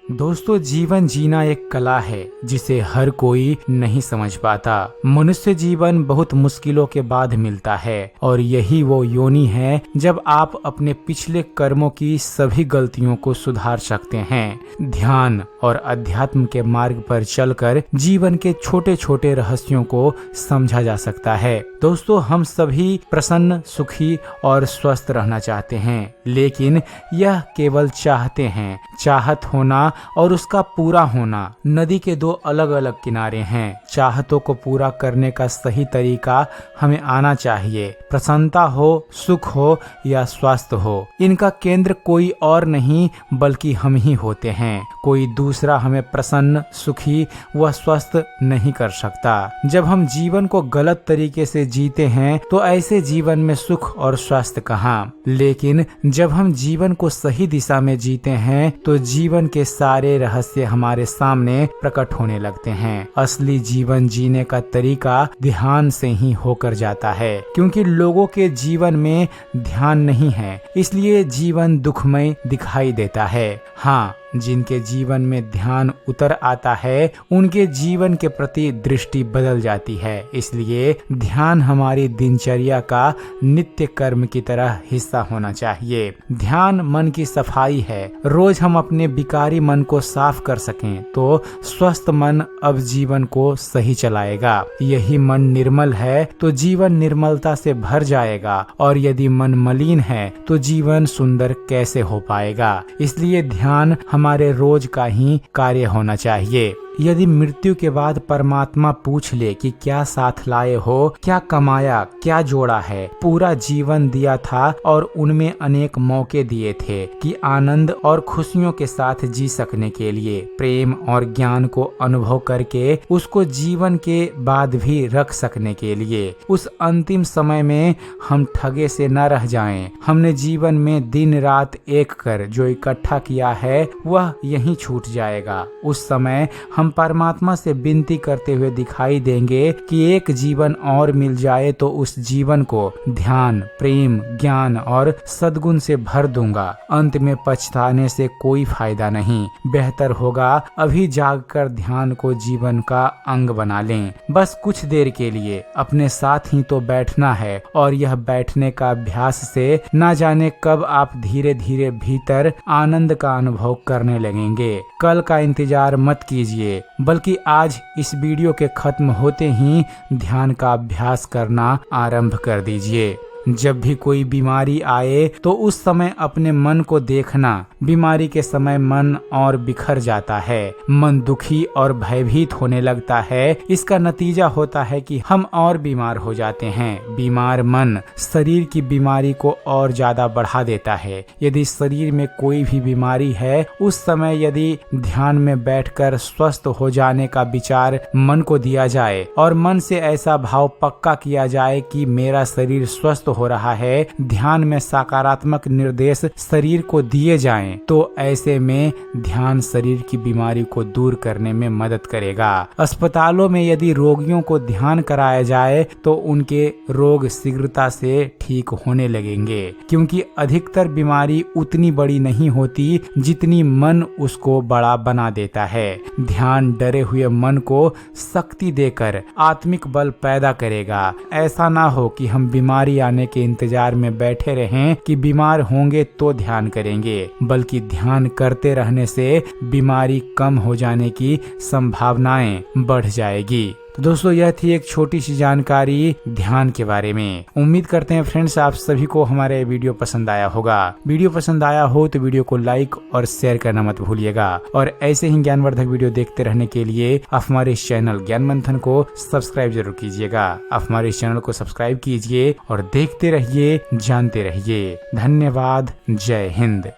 दोस्तों, जीवन जीना एक कला है जिसे हर कोई नहीं समझ पाता। मनुष्य जीवन बहुत मुश्किलों के बाद मिलता है और यही वो योनि है जब आप अपने पिछले कर्मों की सभी गलतियों को सुधार सकते हैं। ध्यान और अध्यात्म के मार्ग पर चलकर जीवन के छोटे छोटे रहस्यों को समझा जा सकता है। दोस्तों, हम सभी प्रसन्न, सुखी और स्वस्थ रहना चाहते हैं, लेकिन यह केवल चाहते हैं। चाहत होना और उसका पूरा होना नदी के दो अलग अलग किनारे हैं। चाहतों को पूरा करने का सही तरीका हमें आना चाहिए। प्रसन्नता हो, सुख हो या स्वास्थ्य हो, इनका केंद्र कोई और नहीं बल्कि हम ही होते हैं। कोई दूसरा हमें प्रसन्न, सुखी व स्वस्थ नहीं कर सकता। जब हम जीवन को गलत तरीके से जीते हैं तो ऐसे जीवन में सुख और स्वास्थ्य कहाँ। लेकिन जब हम जीवन को सही दिशा में जीते हैं तो जीवन के सारे रहस्य हमारे सामने प्रकट होने लगते हैं। असली जीवन जीने का तरीका ध्यान से ही होकर जाता है, क्योंकि लोगों के जीवन में ध्यान नहीं है, इसलिए जीवन दुखमय दिखाई देता है। हाँ, जिनके जीवन में ध्यान उतर आता है उनके जीवन के प्रति दृष्टि बदल जाती है। इसलिए ध्यान हमारी दिनचर्या का नित्य कर्म की तरह हिस्सा होना चाहिए। ध्यान मन की सफाई है। रोज हम अपने विकारी मन को साफ कर सकें तो स्वस्थ मन अब जीवन को सही चलाएगा। यही मन निर्मल है तो जीवन निर्मलता से भर जाएगा, और यदि मन मलिन है तो जीवन सुंदर कैसे हो पाएगा। इसलिए ध्यान हमारे रोज का ही कार्य होना चाहिए। यदि मृत्यु के बाद परमात्मा पूछ ले कि क्या साथ लाए हो, क्या कमाया, क्या जोड़ा है, पूरा जीवन दिया था और उनमें अनेक मौके दिए थे कि आनंद और खुशियों के साथ जी सकने के लिए, प्रेम और ज्ञान को अनुभव करके उसको जीवन के बाद भी रख सकने के लिए। उस अंतिम समय में हम ठगे से न रह जाएं। हमने जीवन में दिन रात एक कर जो इकट्ठा किया है वह यहीं छूट जाएगा। उस समय हम परमात्मा से विनती करते हुए दिखाई देंगे कि एक जीवन और मिल जाए तो उस जीवन को ध्यान, प्रेम, ज्ञान और सद्गुण से भर दूंगा। अंत में पछताने से कोई फायदा नहीं। बेहतर होगा अभी जागकर ध्यान को जीवन का अंग बना लें। बस कुछ देर के लिए अपने साथ ही तो बैठना है, और यह बैठने का अभ्यास से न जाने कब आप धीरे धीरे भीतर आनंद का अनुभव करने लगेंगे। कल का इंतजार मत कीजिए, बल्कि आज इस वीडियो के खत्म होते ही ध्यान का अभ्यास करना आरंभ कर दीजिए। जब भी कोई बीमारी आए तो उस समय अपने मन को देखना। बीमारी के समय मन और बिखर जाता है, मन दुखी और भयभीत होने लगता है। इसका नतीजा होता है कि हम और बीमार हो जाते हैं। बीमार मन शरीर की बीमारी को और ज्यादा बढ़ा देता है। यदि शरीर में कोई भी बीमारी है, उस समय यदि ध्यान में बैठकर स्वस्थ हो जाने का विचार मन को दिया जाए और मन से ऐसा भाव पक्का किया जाए कि मेरा शरीर स्वस्थ हो रहा है, ध्यान में सकारात्मक निर्देश शरीर को दिए जाएं, तो ऐसे में ध्यान शरीर की बीमारी को दूर करने में मदद करेगा। अस्पतालों में यदि रोगियों को ध्यान कराया जाए तो उनके रोग शीघ्रता से ठीक होने लगेंगे, क्योंकि अधिकतर बीमारी उतनी बड़ी नहीं होती जितनी मन उसको बड़ा बना देता है। ध्यान डरे हुए मन को शक्ति देकर आत्मिक बल पैदा करेगा। ऐसा ना हो कि हम बीमारी आने के इंतजार में बैठे रहें कि बीमार होंगे तो ध्यान करेंगे, बल्कि ध्यान करते रहने से बीमारी कम हो जाने की संभावनाएं बढ़ जाएगी। तो दोस्तों, यह थी एक छोटी सी जानकारी ध्यान के बारे में। उम्मीद करते हैं फ्रेंड्स आप सभी को हमारे वीडियो पसंद आया होगा। वीडियो पसंद आया हो तो वीडियो को लाइक और शेयर करना मत भूलिएगा, और ऐसे ही ज्ञानवर्धक वीडियो देखते रहने के लिए आप हमारे इस चैनल ज्ञान मंथन को सब्सक्राइब जरूर कीजिएगा। आप हमारे इस चैनल को सब्सक्राइब कीजिए और देखते रहिए, जानते रहिए। धन्यवाद। जय हिंद।